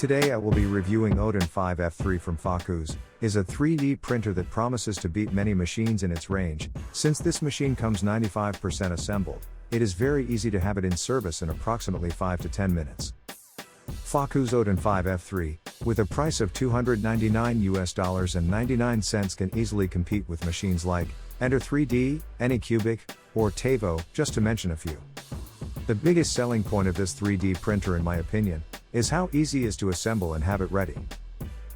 Today I will be reviewing Odin 5F3 from FOKOOS. Is a 3D printer that promises to beat many machines in its range. Since this machine comes 95% assembled, it is very easy to have it in service in approximately 5 to 10 minutes. FOKOOS Odin 5F3, with a price of $299 and 99 cents, can easily compete with machines like Enter 3D, Anycubic, or Tavo, just to mention a few. The biggest selling point of this 3D printer, in my opinion, is how easy it is to assemble and have it ready.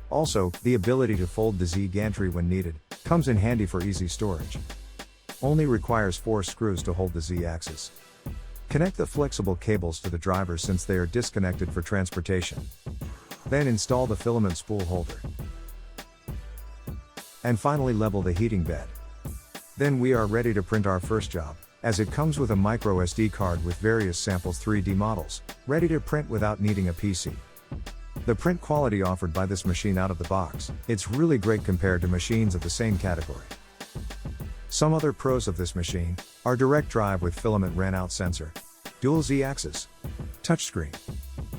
Also, the ability to fold the Z gantry when needed, comes in handy for easy storage. Only requires 4 screws to hold the Z axis. Connect the flexible cables to the driver since they are disconnected for transportation. Then install the filament spool holder. And finally level the heating bed. Then we are ready to print our first job, as it comes with a micro SD card with various samples 3D models, ready to print without needing a PC. The print quality offered by this machine out of the box, it's really great compared to machines of the same category. Some other pros of this machine are direct drive with filament ran-out sensor, dual Z-axis, touchscreen,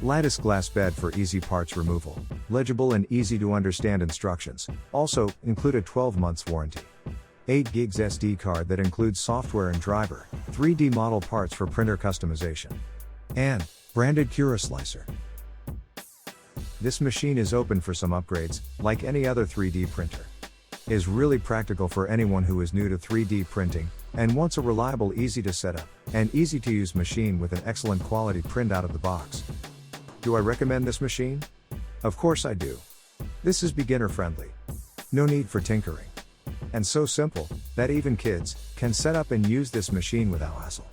lattice glass bed for easy parts removal, legible and easy to understand instructions, also include a 12 months warranty. 8 gigs SD card that includes software and driver, 3D model parts for printer customization, and branded Cura slicer. This machine is open for some upgrades, like any other 3D printer. It is really practical for anyone who is new to 3D printing, and wants a reliable, easy to set up, and easy to use machine with an excellent quality print out of the box. Do I recommend this machine? Of course I do. This is beginner friendly. No need for tinkering. And so simple, that even kids can set up and use this machine without hassle.